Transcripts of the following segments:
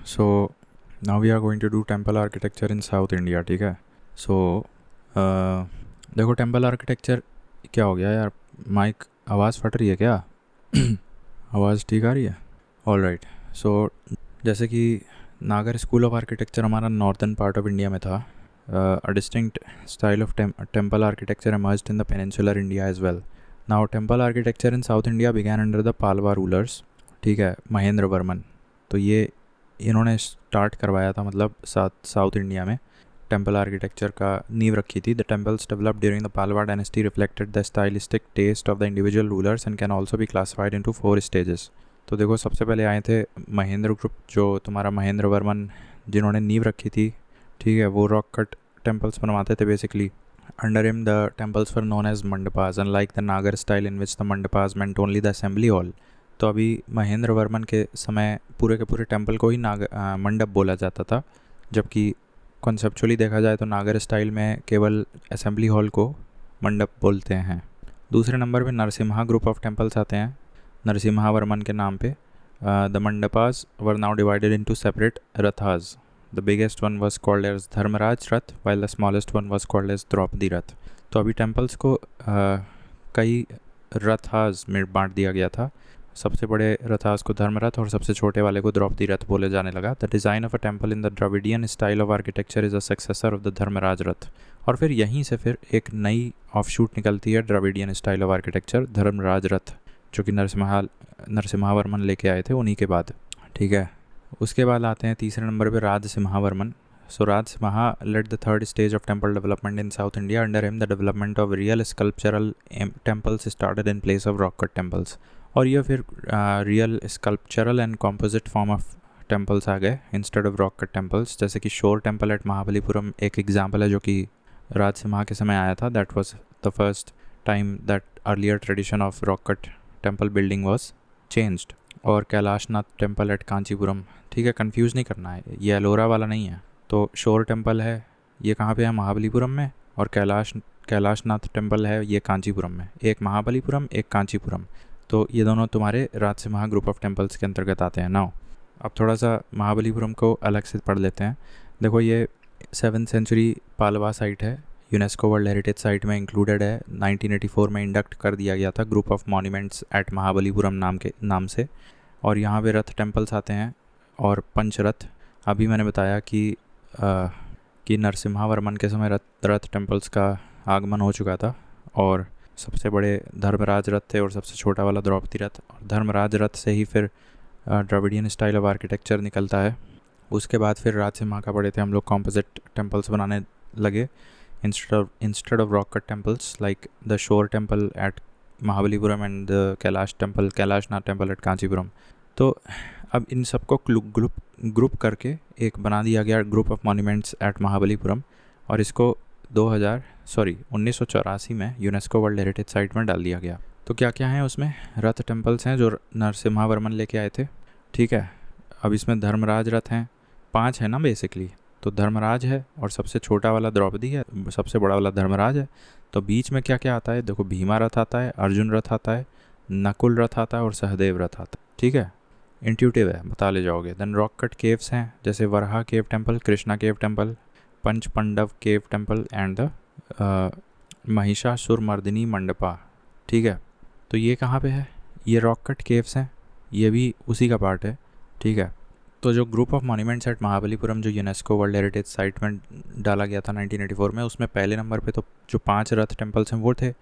So now we are going to do temple architecture in south India. ठीक है. सो देखो, temple architecture क्या हो गया यार. माइक आवाज़ फट रही है क्या? आवाज़ ठीक आ रही है? All right. सो जैसे कि नागर स्कूल ऑफ आर्किटेक्चर हमारा नॉर्थन पार्ट ऑफ इंडिया में था. A distinct style of temple architecture emerged in the peninsular India as well. Now temple architecture in South India began under the Palwa rulers. ठीक है, महेंद्र वर्मन. तो ये इन्होंने start करवाया था, मतलब साउथ इंडिया में टेम्पल आर्किटेक्चर का नींव रखी थी. The temples developed during the Pallava dynasty reflected the stylistic taste of the individual rulers and can also be classified into 4 stages. तो देखो, सबसे पहले आए थे महेंद्र ग्रुप, जो तुम्हारा महेंद्र वर्मन, जिन्होंने नींव रखी थी. ठीक है, वो रॉक कट टेम्पल्स बनवाते थे basically. Under him the temples were known as mandapas, unlike the Nagar style in which the mandapas meant only the assembly hall. तो अभी महेंद्र वर्मन के समय पूरे के पूरे टेम्पल को ही मंडप बोला जाता था, जबकि कॉन्सेप्चुअली देखा जाए तो नागर स्टाइल में केवल असेंबली हॉल को मंडप बोलते हैं. दूसरे नंबर पे नरसिम्हा ग्रुप ऑफ टेम्पल्स आते हैं, नरसिम्हा वर्मन के नाम पे. The mandapas were now divided into separate rathas. The biggest one was called as Dharmaraj Rath while the smallest one was called as Draupadi Rath. तो अभी टेम्पल्स को कई रथास में बांट दिया गया था. सबसे बड़े रथास को धर्मरथ और सबसे छोटे वाले को द्रौपदी रथ बोले जाने लगा. The design of a temple in the Dravidian style of architecture is a successor of the Dharmaraja Ratha. और फिर यहीं से फिर एक नई ऑफशूट निकलती है Dravidian style of architecture, Dharmaraja Ratha, जो कि नरसिम्हा वर्मन लेके आए थे उन्हीं के बाद. ठीक है. उसके बाद आते हैं तीसरे नंबर पे Rajasimha Varman. So Rajsimha led the third stage of temple development in South India. Under him, the development of real sculptural temples started in place of rock cut temples. और ये फिर real sculptural and composite form of temples आ गए instead of rock cut temples. जैसे कि शोर temple at Mahabalipuram एक example है, जो कि राजसिम्हा के समय आया था. That was the first time that earlier tradition of rock cut temple building was changed. और कैलाशनाथ टेम्पल एट कांचीपुरम. ठीक है, कंफ्यूज नहीं करना है, ये एलोरा वाला नहीं है. तो शोर टेम्पल है, ये कहाँ पे है? महाबलीपुरम में. और कैलाशनाथ टेम्पल है, ये कांचीपुरम में. एक महाबलीपुरम, एक कांचीपुरम. तो ये दोनों तुम्हारे राजसिम्हा ग्रुप ऑफ टेम्पल्स के अंतर्गत आते हैं. नाउ अब थोड़ा सा महाबलीपुरम को अलग से पढ़ लेते हैं. देखो, ये 7th सेंचुरी पालवा साइट है, यूनेस्को वर्ल्ड हेरिटेज साइट में इंक्लूडेड है. 1984 में इंडक्ट कर दिया गया था group of monuments at Mahabalipuram नाम से. और यहाँ पे रथ टेम्पल्स आते हैं और पंचरथ. अभी मैंने बताया कि नरसिम्हा वर्मन के समय रथ टेम्पल्स का आगमन हो चुका था, और सबसे बड़े धर्मराज रथ थे और सबसे छोटा वाला द्रौपदी रथ. और धर्मराज रथ से ही फिर द्रविडियन स्टाइल ऑफ आर्किटेक्चर निकलता है. उसके बाद फिर राजसिम्हा का पढ़े थे हम लोग, कॉम्पोजिट टेम्पल्स बनाने लगे instead of rock cut temples, like the shore temple at Mahabalipuram and the Kailashnath temple at Kanchipuram. तो अब इन सबको ग्रुप करके एक बना दिया गया group of monuments at Mahabalipuram, और इसको 1984 में यूनेस्को वर्ल्ड हेरिटेज साइट में डाल दिया गया. तो क्या क्या है उसमें? रथ टेम्पल्स हैं जो नरसिम्हा वर्मन लेके आए थे. ठीक है. अब इसमें धर्मराज रथ हैं, 5 है ना बेसिकली. तो धर्मराज है और सबसे छोटा वाला द्रौपदी है, सबसे बड़ा वाला धर्मराज है. तो बीच में क्या क्या आता है? देखो, भीमा रथ आता है, अर्जुन रथ आता है, नकुल रथ आता है और सहदेव रथ आता है. ठीक है, इंट्यूटिव है, बता ले जाओगे. देन रॉक कट केव्स हैं, जैसे Varaha cave temple, Krishna cave temple, punch Pandava cave temple and the Mahishasuramardini Mandapa. ठीक है. तो ये कहाँ पे है? ये रॉक कट केव्स हैं, ये भी उसी का पार्ट है. ठीक है. तो जो group of monuments at Mahabalipuram जो यूनेस्को वर्ल्ड हेरिटेज साइट में डाला गया था 1984 में, उसमें पहले नंबर पे तो जो 5 रथ टेम्पल्स हैं वो थे.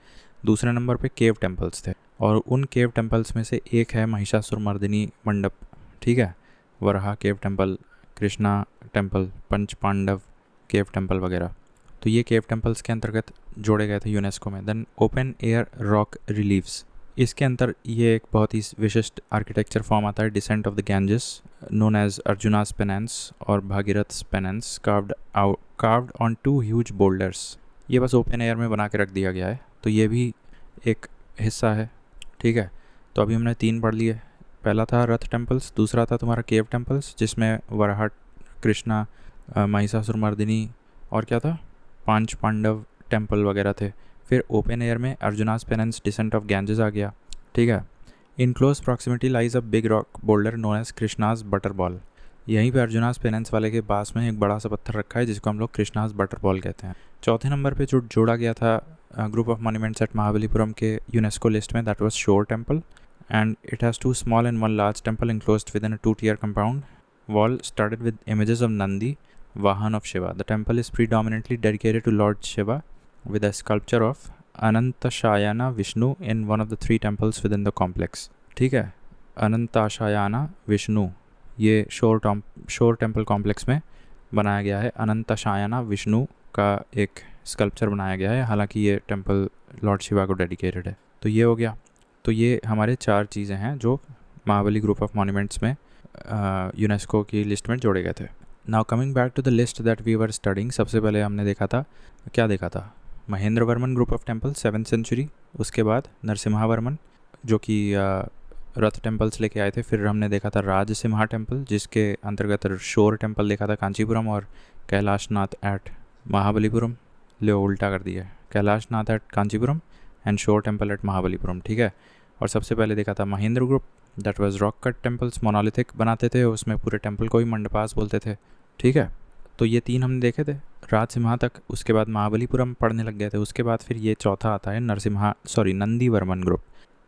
दूसरे नंबर पे केव टेम्पल्स थे, और उन केव टेम्पल्स में से एक है महिषासुरमर्दिनी मंडप. ठीक है. Varaha cave temple, Krishna temple, पंच पांडव केव टेम्पल वगैरह. तो ये केव टेम्पल्स के अंतर्गत जोड़े गए थे यूनेस्को में. Then open air rock reliefs, इसके अंदर ये एक बहुत ही विशिष्ट आर्किटेक्चर फॉर्म आता है. Descent of the Ganges known as Arjuna's penance और Bhagirath penance carved on 2 huge boulders. ये बस ओपन एयर में बना के रख दिया गया है. तो ये भी एक हिस्सा है. ठीक है. तो अभी हमने 3 पढ़ लिए. पहला था रथ टेम्पल्स, दूसरा था तुम्हारा केव टेम्पल्स जिसमें वराह, कृष्णा, महिषासुरमर्दिनी और क्या था, पांच पांडव टेम्पल वगैरह थे. फिर ओपन एयर में Arjuna's penance, descent of Ganges आ गया. ठीक है. In close proximity lies a big rock boulder known as Krishna's butter ball. यहीं पे अर्जुनास पेनेंस वाले के पास में एक बड़ा सा पत्थर रखा है जिसको हम लोग कृष्णास बटरफॉल कहते हैं। चौथे नंबर पे जो जोड़ा गया था group of monuments at Mahabalipuram के यूनेस्को लिस्ट में, दैट वाज शोर temple, and it has 2 small and 1 large temple enclosed within a 2-tier compound wall studded with images of Nandi, Vahan of Shiva. The temple is predominantly dedicated to Lord Shiva with a sculpture of Anantashayana Vishnu in one of the 3 temples within the complex. ठीक है, अनंताशयाना विष्णु ये शोर temple complex में बनाया गया है। अनंताशयाना विष्णु का एक स्कल्पचर बनाया गया है, हालांकि ये टेम्पल लॉर्ड शिवा को डेडिकेटेड है। तो ये हो गया। तो ये हमारे 4 चीज़ें हैं जो महाबली ग्रुप ऑफ मॉन्यूमेंट्स में यूनेस्को की लिस्ट में जोड़े गए थे। Now coming back to the list that we were studying, सबसे पहले हमने देखा था Mahendra Varman group of temple 7th century, उसके बाद नरसिम्हा वर्मन जो कि रथ टेम्पल्स लेके आए थे। फिर हमने देखा था राजसिम्हा टेम्पल जिसके अंतर्गत शोर टेम्पल देखा था कांचीपुरम और कैलाशनाथ एट महाबलीपुरम। ले उल्टा कर दिया, Kailashnath at Kanchipuram and shore temple at Mahabalipuram, ठीक है। और सबसे पहले देखा था Mahendra group, that was rock cut temples, monolithic बनाते थे, उसमें पूरे टेम्पल को ही मंडपास बोलते थे, ठीक है। तो ये 3 हमने देखे थे राजसिम्हा तक, उसके बाद महाबलीपुरम पढ़ने लग गए थे, उसके बाद फिर ये चौथा आता है Nandi Varman group.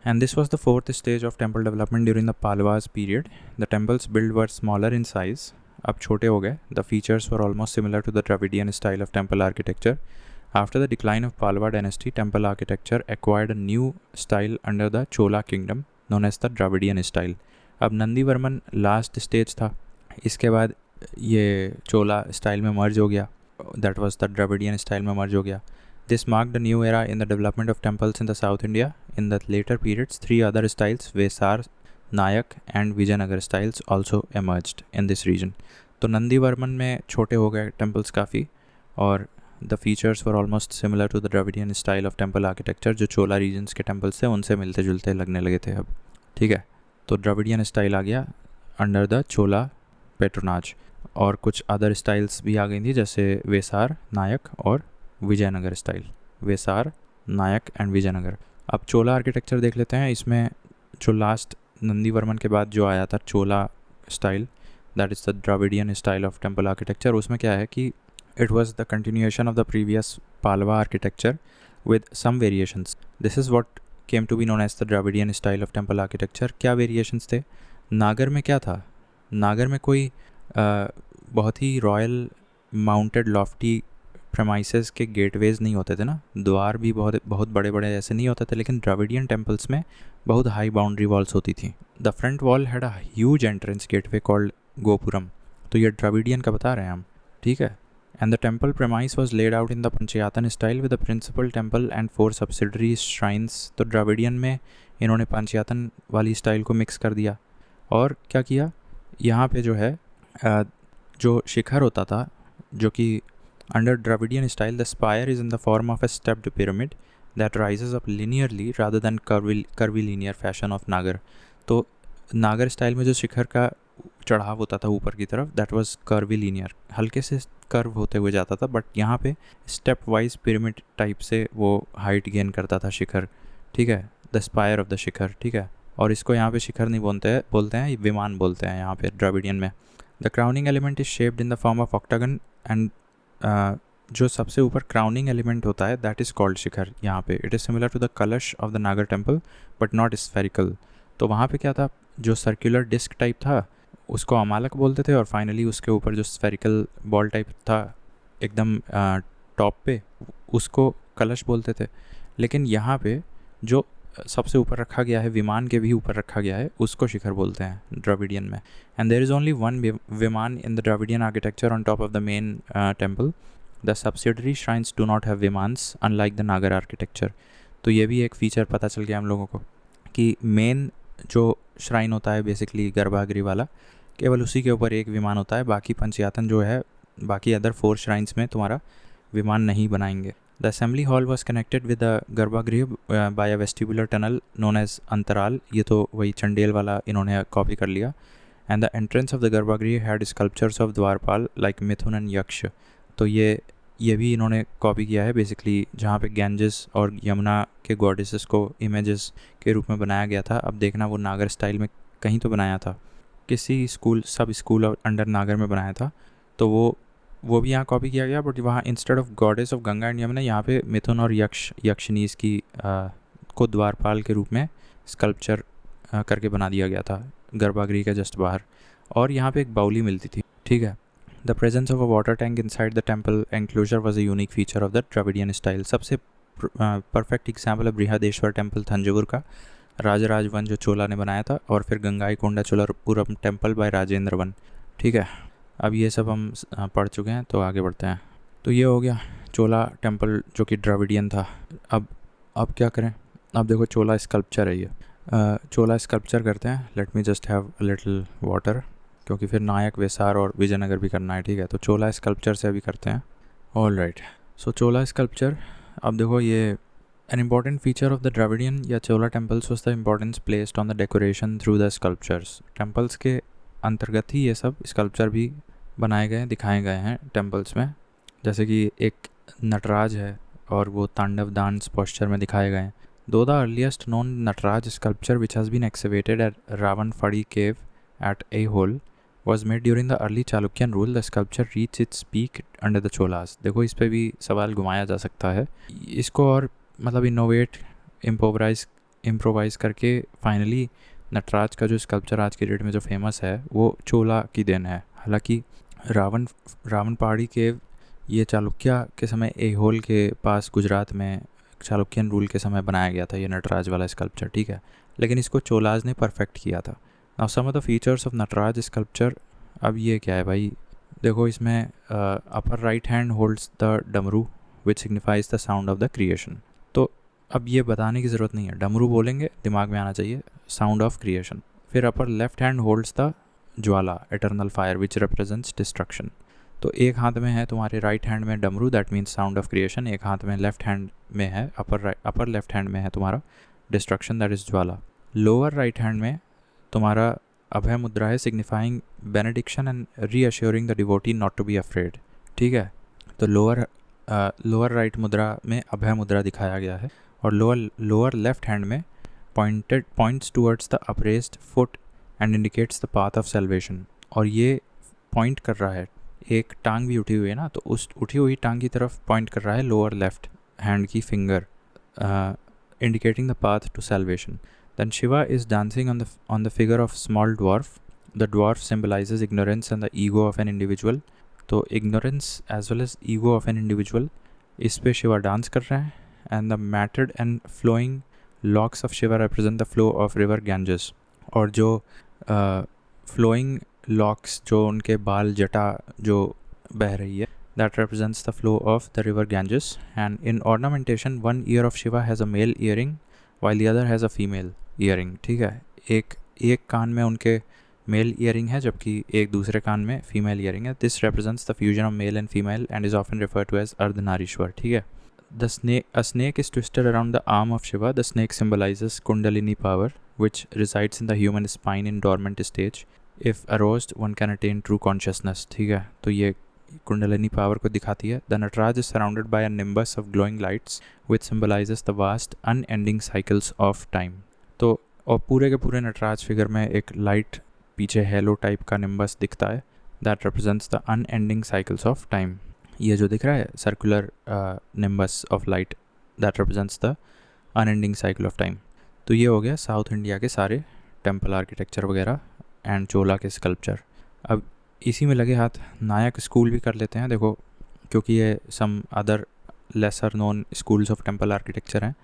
And this was the 4th stage of temple development during the Palwas period. The temples built were smaller in size. अब छोटे हो गए. The features were almost similar to the Dravidian style of temple architecture. After the decline of Palwa dynasty, temple architecture acquired a new style under the Chola kingdom known as the Dravidian style. अब Nandivarman last stage था, इसके बाद ये चोला style में मर्ज हो गया, that was the Dravidian style में मर्ज हो गया। This marked a new era in the development of temples in the South India. In the later periods, 3 other styles, Vesar, Nayak and Vijayanagar styles also emerged in this region. तो नंदीवर्मन में छोटे हो गए temples काफ़ी, और the features were almost similar to the Dravidian style of temple architecture जो चोला regions के temples थे उनसे मिलते जुलते लगने लगे थे अब, ठीक है। तो द्रविडियन स्टाइल आ गया अंडर द चोला पेट्रोनाज, और कुछ अदर स्टाइल्स भी आ गई थी जैसे वेसार, नायक और विजयनगर स्टाइल। वेसार, नायक एंड विजयनगर। अब चोला आर्किटेक्चर देख लेते हैं। इसमें जो लास्ट नंदीवर्मन के बाद जो आया था Chola style, that is the Dravidian style of temple architecture, उसमें क्या है कि it was the continuation of the previous Pallava architecture with some variations. This is what came to be known as the Dravidian style of temple architecture. क्या variations थे? नागर में क्या था? नागर में कोई बहुत ही रॉयल माउंटेड लॉफ्टी प्रेमाइसेस के गेटवेज नहीं होते थे ना, द्वार भी बहुत बड़े बड़े ऐसे नहीं होते थे, लेकिन द्रविडियन टेम्पल्स में बहुत हाई बाउंड्री वॉल्स होती थी। The front wall had a huge entrance gateway called gopuram. तो ये द्रविडियन का बता रहे हैं हम, ठीक है। And the temple premise was laid out in the panchayatan style with the principal temple and 4 subsidiary shrines. तो द्रविडियन में इन्होंने पंचयातन वाली स्टाइल को मिक्स कर दिया, और क्या किया, यहाँ पे जो है जो शिखर होता था, जो कि under Dravidian style the spire is in the form of a stepped pyramid that rises up linearly rather than curvy linear fashion of Nagar. तो नागर स्टाइल में जो शिखर का चढ़ाव होता था ऊपर की तरफ, दैट वाज कर्वी लीनियर, हल्के से कर्व होते हुए जाता था, बट यहाँ पे स्टेप वाइज पिरामिड टाइप से वो हाइट गेन करता था शिखर, ठीक है, द स्पायर ऑफ द शिखर, ठीक है। और इसको यहाँ पे शिखर नहीं बोलते हैं विमान बोलते हैं यहाँ पे द्रविडियन में। The crowning element is shaped in the form of octagon, and जो सबसे ऊपर क्राउनिंग एलिमेंट होता है दैट इज़ कॉल्ड शिखर यहाँ पे। It is similar to the kalash of the Nagara temple but not spherical. तो वहाँ पे क्या था, जो सर्कुलर डिस्क टाइप था उसको अमालक बोलते थे, और फाइनली उसके ऊपर जो स्फेरिकल बॉल टाइप था एकदम टॉप पे, उसको कलश बोलते थे। लेकिन यहाँ पे जो सबसे ऊपर रखा गया है, विमान के भी ऊपर रखा गया है, उसको शिखर बोलते हैं द्रविडियन में। And there is only one vimana in the Dravidian architecture on top of the main temple. The subsidiary shrines do not have vimanas unlike the Nagara architecture. तो ये भी एक फ़ीचर पता चल गया हम लोगों को कि मेन जो श्राइन होता है बेसिकली गर्भागृह वाला, केवल उसी के ऊपर एक विमान होता है, बाकी पंचयातन जो है, बाकी अदर 4 श्राइन्स में तुम्हारा विमान नहीं बनाएंगे। The assembly hall was connected with the garbhagriha by a vestibular tunnel known as antarala. ये तो वही चंडेल वाला इन्होंने कॉपी कर लिया। And the entrance of the garbhagriha had sculptures of dwarapala like mithuna and yaksha. तो ये भी इन्होंने कॉपी किया है बेसिकली, जहाँ पे गैंजेस और यमुना के गॉडेसेस को इमेजेस के रूप में बनाया गया था। अब देखना वो नागर स्टाइल में कहीं तो बनाया था, किसी स्कूल सब स्कूल अंडर नागर में बनाया था, तो वो भी यहाँ कॉपी किया गया, बट वहाँ instead of goddess of Ganga and Yamuna यहाँ पे मिथुन और यक्षनीस की को द्वारपाल के रूप में स्कल्पचर करके बना दिया गया था गर्भगृह के जस्ट बाहर। और यहाँ पे एक बाउली मिलती थी, ठीक है। The presence of a water tank inside the temple enclosure was a unique feature of the Dravidian style. सबसे परफेक्ट एग्जाम्पल है बृहदेश्वर टेम्पल तंजौर का, राजराज वन जो चोला ने बनाया था, और फिर Gangaikonda Cholapuram temple by Rajendra one, ठीक है। अब ये सब हम पढ़ चुके हैं, तो आगे बढ़ते हैं। तो ये हो गया चोला टेम्पल जो कि द्रविडियन था। अब क्या करें, अब देखो चोला स्कल्पचर है ये, चोला स्कल्पचर करते हैं। Let me just have a little water, क्योंकि फिर नायक, वेसार और विजयनगर भी करना है, ठीक है। तो चोला स्कल्पचर से अभी करते हैं। ऑल राइट, सो चोला स्कल्पचर। अब देखो ये an important feature of the Dravidian या चोला temples was the importance placed on the decoration through the sculptures। temples के अंतर्गत ही ये सब स्कल्पचर भी बनाए गए, दिखाए गए हैं टेम्पल्स में। जैसे कि एक नटराज है और वो तांडव डांस पोस्चर में दिखाए गए हैं। Though the earliest known Nataraja sculpture which has been excavated at Ravanphadi cave at Aihole was made during the early Chalukyan rule। The sculpture reached its peak under the Cholas। देखो इस पे भी सवाल घुमाया जा सकता है, इसको और मतलब इनोवेट इम्प्रोवाइज़ करके फाइनली नटराज का जो स्कल्पचर आज के डेट में जो फेमस है वो चोला की देन है। हालांकि रावण पहाड़ी केव ये चालुक्य के समय एहोल के पास गुजरात में चालुक्यन रूल के समय बनाया गया था ये नटराज वाला स्कल्पचर, ठीक है। लेकिन इसको चोलाज ने परफेक्ट किया था। Now some of the features of Nataraja sculpture. अब ये क्या है भाई, देखो इसमें upper right hand holds the damaru which signifies the sound of the creation. तो अब ये बताने की ज़रूरत नहीं है, डमरू बोलेंगे दिमाग में आना चाहिए, साउंड ऑफ क्रिएशन। फिर upper left hand holds the jwala eternal fire which represents destruction. तो एक हाथ में है तुम्हारे राइट हैंड में डमरू, that means sound of creation. एक हाथ में लेफ्ट हैंड में है अपर लेफ्ट हैंड में है तुम्हारा destruction, that is jwala. Lower right hand में तुम्हारा अभय मुद्रा है, signifying benediction and reassuring the devotee not to be afraid, ठीक है। तो लोअर राइट मुद्रा में अभय मुद्रा दिखाया गया है, और लोअर लेफ्ट हैंड में points towards the apprised foot and indicates the path of salvation. और ये पॉइंट कर रहा है, एक टांग भी उठी हुई है ना, तो उस उठी हुई टांग की तरफ पॉइंट कर रहा है लोअर लेफ्ट हैंड की finger, indicating the path to salvation. Then Shiva is dancing on the figure of small dwarf। The dwarf symbolizes ignorance and the ego of an individual। तो ignorance as well as ego of an individual, इस पे Shiva dance कर रहे हैं। And the matted and flowing locks of Shiva represent the flow of river Ganges। और जो flowing locks, जो उनके बाल जटा जो बह रही है, that represents the flow of the river Ganges। And in ornamentation, one ear of Shiva has a male earring while the other has a female earring, ठीक है। एक कान में उनके मेल ईयरिंग है, जबकि एक दूसरे कान में फीमेल ईयरिंग है। This represents the fusion of male and female and is often referred to as Ardhanarishvara, ठीक है। A snake is twisted around the arm of Shiva. The snake symbolises kundalini power which resides in the human spine in dormant stage. If aroused one can attain true consciousness, ठीक है। तो ये kundalini power को दिखाती है। The Nataraja is surrounded by a nimbus of glowing lights which symbolizes the vast unending cycles of time. तो और पूरे के पूरे नटराज फिगर में एक लाइट पीछे हेलो टाइप का निम्बस दिखता है, that represents the unending cycles of time. ये जो दिख रहा है circular nimbus of light, that represents the unending cycle of time. तो ये हो गया साउथ इंडिया के सारे टेम्पल आर्किटेक्चर वगैरह एंड चोला के स्कल्पचर। अब इसी में लगे हाथ नायक स्कूल भी कर लेते हैं, देखो, क्योंकि ये some other lesser known schools of temple architecture हैं।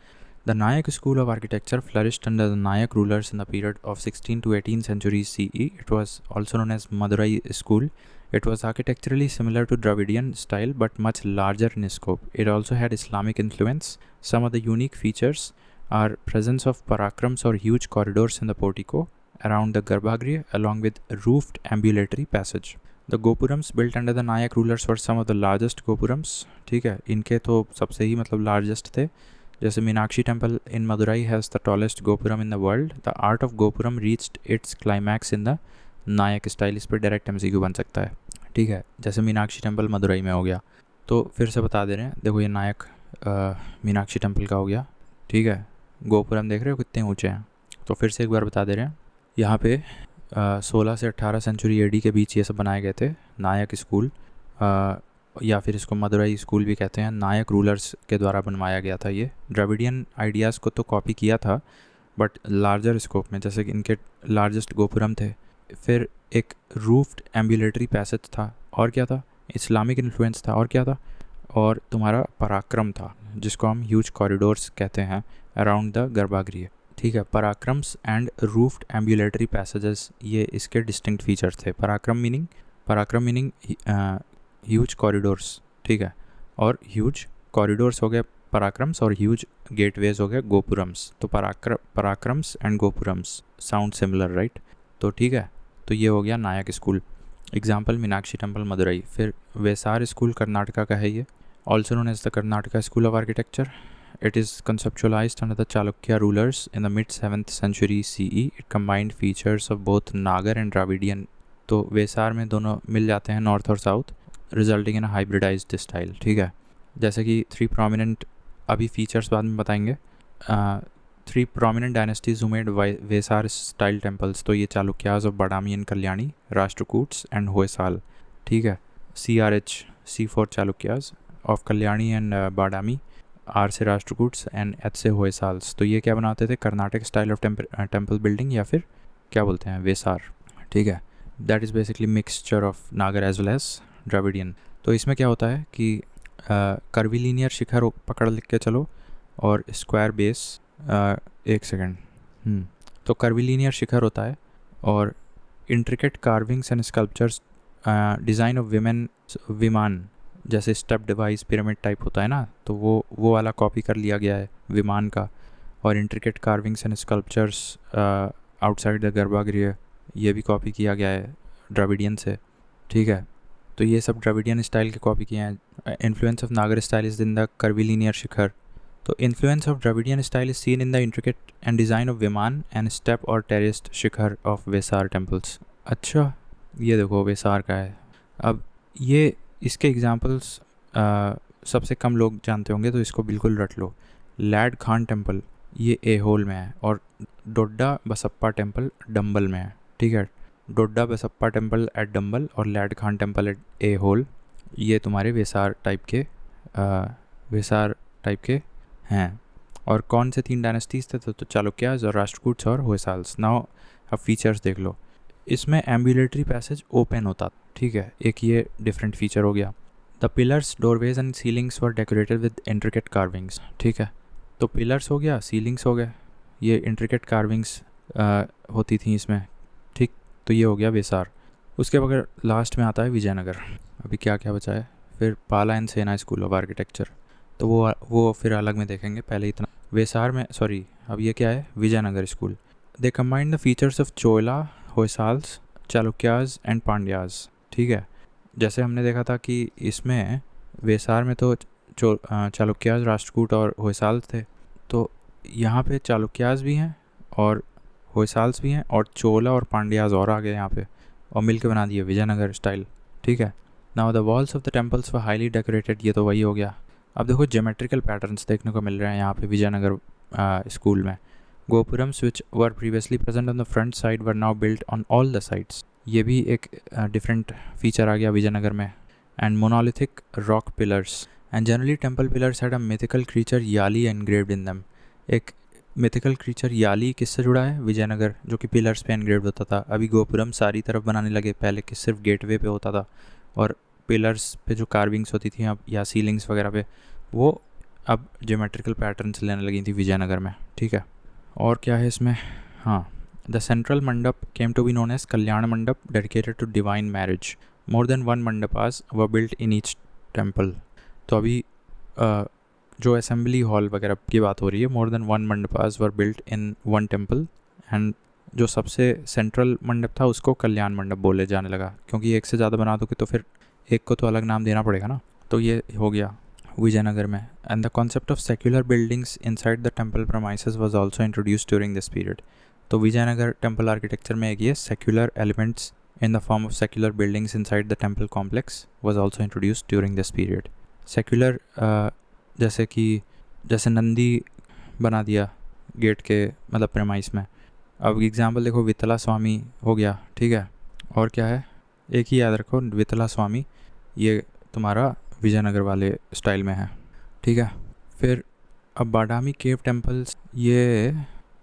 The Nayak school of architecture flourished under the Nayak rulers in the period of 16 to 18 centuries CE. It was also known as Madurai school. It was architecturally similar to Dravidian style but much larger in scope. It also had Islamic influence. Some of the unique features are presence of parakrams or huge corridors in the portico around the Garbhagriha along with roofed ambulatory passage. The gopurams built under the Nayak rulers were some of the largest gopurams, ठीक है। इनके तो सबसे ही मतलब largest थे। जैसे Meenakshi temple in Madurai has the tallest gopuram in the world. The art of gopuram reached its climax in the Nayak style. इस पर डायरेक्ट MCQ बन सकता है, ठीक है। जैसे मीनाक्षी टेम्पल मदुराई में हो गया, तो फिर से बता दे रहे हैं। देखो ये नायक मीनाक्षी टेम्पल का हो गया, ठीक है। गोपुरम देख रहे हो कितने ऊँचे हैं। तो फिर से एक बार बता दे रहे हैं, यहाँ पे 16 से 18 सेंचुरी एडी के बीच ये सब बनाए गए थे। नायक स्कूल, या फिर इसको मदुरई स्कूल भी कहते हैं, नायक रूलर्स के द्वारा बनवाया गया था। ये द्रविडियन आइडियाज़ को तो कॉपी किया था बट लार्जर स्कोप में, जैसे कि इनके लार्जेस्ट गोपुरम थे। फिर एक रूफ्ड एम्बुलेटरी पैसेज था, और क्या था, इस्लामिक इन्फ्लुएंस था, और क्या था, और तुम्हारा पराक्रम था जिसको हम ह्यूज कॉरिडोर्स कहते हैं अराउंड द गर्भागृह। ठीक है, पराक्रम्स एंड रूफ्ड एम्बुलेटरी पैसेजेस ये इसके डिस्टिंक्ट फीचर्स थे। पराक्रम मीनिंग ह्यूज कॉरिडोर्स, ठीक है, और ह्यूज कॉरिडोर्स हो गए पराक्रम्स, और ह्यूज गेटवेज हो गए गोपुरम्स। तो prakarams and gopurams sound similar, right. तो ठीक है, तो ये हो गया Nayaka school. Example Meenakshi temple Madurai. फिर वेसार स्कूल कर्नाटका का है ये, also known as the Karnataka school of architecture. It is conceptualized under the Chalukya rulers in the mid-7th century CE. It combined features of both Nagar and Dravidian. तो वेसार में दोनों मिल जाते हैं, north और south, resulting in hybridized style. ठीक है, जैसे कि 3 प्रोमिनेंट, अभी फीचर्स बाद में बताएंगे। 3 prominent dynasties who made Vesara style temples. तो ये Chalukyas of Badami and Kalyani, Rashtrakutas and Hoysala. ठीक है, CRH, C for Chalukyas, of Kalyani and Badami, R से राष्ट्रकूट्स एंड H से होयसाल्स। तो ये क्या बनाते थे, Karnataka style of temple building, या फिर क्या बोलते हैं, वेसार। ठीक है, that is basically mixture of नागर एज वेल एज द्रविडियन। तो इसमें क्या होता है कि कर्वीलिनियर शिखर पकड़ लिख के चलो, और स्क्वायर बेस, एक सेकेंड, तो कर्वीलिनियर शिखर होता है, और intricate carvings and sculptures, design of विमान, जैसे स्टेप डिवाइस पिरामिड टाइप होता है ना, तो वो वाला कॉपी कर लिया गया है विमान का। और intricate carvings and sculptures outside the garbhagriha, ये भी कॉपी किया गया है द्रविडियन से। ठीक है, तो ये सब द्रविडियन स्टाइल के कॉपी किए हैं। Influence of Nagara style is in the curvilinear shikhara. तो influence of Dravidian style is seen in the intricate and design of vimana and step और terraced shikhara of Vesara temples. अच्छा, ये देखो वेसार का है। अब ये इसके एग्जांपल्स सबसे कम लोग जानते होंगे, तो इसको बिल्कुल रट लो। लैड खान टेम्पल ये एहोल में है, और डोड्डा बसप्पा टेम्पल डंबल में है। ठीक है, डोड्डा बसप्पा टेम्पल एट डंबल और लैड खान टेम्पल एट एहोल, ये तुम्हारे वेसार टाइप के हैं। और कौन से 3 डायनेस्टीज थे, तो चालुक्याज और राष्ट्रकूट्स और होयसाल्स। नाउ अब फीचर्स देख लो। इसमें एम्बुलेटरी पैसेज ओपन होता, ठीक है, एक ये डिफरेंट फीचर हो गया। The pillars, doorways and ceilings were decorated with intricate carvings. ठीक है, तो पिलर्स हो गया, सीलिंग्स हो गए, ये इंट्रिकेट कार्विंग्स होती थी इसमें। ठीक, तो ये हो गया वेसार। उसके बगैर लास्ट में आता है विजयनगर। अभी क्या क्या बचा है, फिर पाला एंड सेना स्कूल ऑफ आर्किटेक्चर, तो वो फिर अलग में देखेंगे। पहले इतना वेसार में, सॉरी, अब ये क्या है, Vijayanagar school. They combined the features of Chola, Hoysalas, Chalukyas and Pandyas. ठीक है, जैसे हमने देखा था कि इसमें वेसार में तो चालुक्याज, राष्ट्रकूट और होयसाल्स थे, तो यहाँ पे चालुक्याज भी हैं और होयसाल्स भी हैं, और चोला और पांड्याज और आ गए यहाँ पे, और मिल के बना दिए विजयनगर स्टाइल। ठीक है, now the walls of the temples were highly decorated, ये तो वही हो गया। अब देखो ज्योमेट्रिकल पैटर्न्स देखने को मिल रहे हैं यहाँ पे विजयनगर स्कूल में। Gopurams which were previously present on the front side were now built on all the sides, ये भी एक डिफरेंट फीचर आ गया विजयनगर में। And monolithic rock pillars, and generally temple pillars had a mythical creature yali engraved in them. एक mythical creature yali किससे जुड़ा है, विजयनगर, जो कि पिलर्स पे एनग्रेव्ड होता था। अभी गोपुरम सारी तरफ बनाने लगे, पहले कि सिर्फ गेटवे पे होता था, और पिलर्स पे जो कार्विंग्स होती थी अब, या सीलिंग्स वगैरह पे, वो अब ज्योमेट्रिकल पैटर्न्स लेने लगी थी विजयनगर में। ठीक है, और क्या है इसमें, हाँ, the central mandapa came to be known as Kalyana mandapa, dedicated to divine marriage. More than 1 mandapas were built in each temple. तो अभी जो असेंबली हॉल वगैरह की बात हो रही है, मोर than 1 mandapas were built in 1 temple, and जो सबसे सेंट्रल मंडप था उसको कल्याण मंडप बोले जाने लगा, क्योंकि एक से ज़्यादा बना दोगे तो फिर एक को तो अलग नाम देना पड़ेगा ना। तो ये हो गया विजयनगर में। And the concept of secular buildings inside the temple premises was also introduced during this period. तो विजयनगर टेम्पल आर्किटेक्चर में एक ये secular elements in the form of secular buildings inside the temple complex was also introduced during this period. Secular जैसे नंदी बना दिया gate के मतलब premise में, अब एग्जाम्पल देखो, वितला स्वामी हो गया, ठीक है। और क्या है, एक ही याद रखो, वितला स्वामी, ये तुम्हारा विजयनगर वाले स्टाइल में है, ठीक है। फिर अब बादामी केव टेम्पल्स ये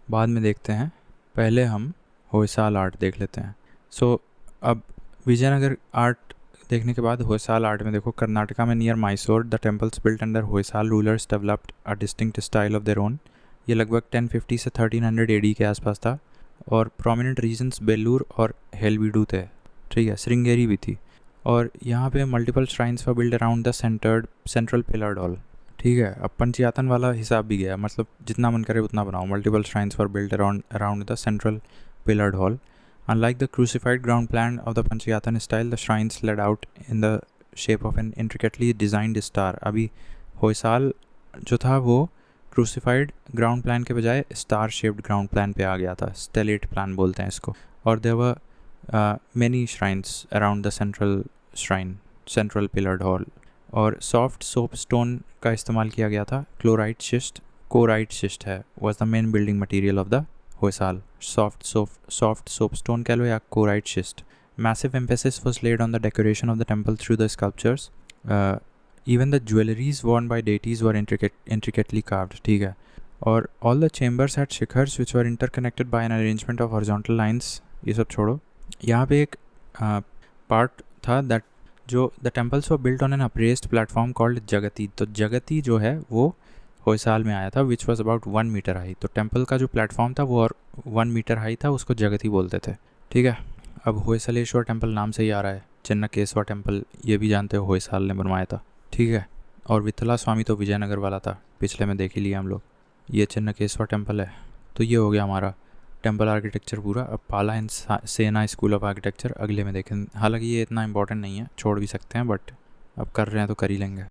बाद में देखते हैं, पहले हम होयसाल आर्ट देख लेते हैं। सो अब विजयनगर आर्ट देखने के बाद होयसाल आर्ट में देखो, कर्नाटका में near Mysore the temples built under Hoysala rulers developed a distinct style of their own. ये लगभग 1050 से 1300 एडी के आसपास था, और प्रोमिनेंट रीजन्स बेलूर और हेलवीडू थे, ठीक है, श्रृंगेरी भी थी। और यहाँ पे multiple shrines were build around the central pillared hall, ठीक है। अब पंचयातन वाला हिसाब भी गया, मतलब जितना मन करे उतना बनाओ। Multiple shrines were build around the central pillared hall. Unlike the crucified ground plan of the Panchayatan style, the shrines laid out in the shape of an intricately designed star. अभी होयसाल जो था वो क्रूसिफाइड ग्राउंड प्लान के बजाय star shaped ground plan पे आ गया था, stellate plan बोलते हैं इसको। और there were many shrines around the central pillared hall. और सॉफ्ट सोप स्टोन का इस्तेमाल किया गया था। कोराइट शिस्ट है, was the main building material of the Hoysala. Soft soapstone कह लो या कोराइट शिस्ट। Massive emphasis was laid on the decoration of the temple through the sculptures. Even the jewelries worn by deities were intricately carved, ठीक है। और all the chambers had shikhars which were interconnected by an arrangement of horizontal lines. ये सब छोड़ो, यहाँ पे एक part था that जो the temples were built on an upraised platform called जगती। तो जगती जो है वो होयसाल में आया था, which was about 1 metre high. तो टेम्पल का जो प्लेटफॉर्म था वो और 1 मीटर हाई था, उसको जगती बोलते थे, ठीक है। अब होयसलेश्वर टेम्पल नाम से ही आ रहा है। चिन्नकेश्वर टेम्पल ये भी जानते हो होयसाल ने बनवाया था, ठीक है। और वितला स्वामी तो विजयनगर वाला था, पिछले में देख ही लिया हम लोग। ये चिन्नकेश्वर टेम्पल है। तो ये हो गया हमारा टेम्पल आर्किटेक्चर पूरा। अब पाला एंड सेना स्कूल ऑफ आर्किटेक्चर अगले में देखें। हालांकि ये इतना इंपॉर्टेंट नहीं है, छोड़ भी सकते हैं, बट अब कर रहे हैं तो कर ही लेंगे।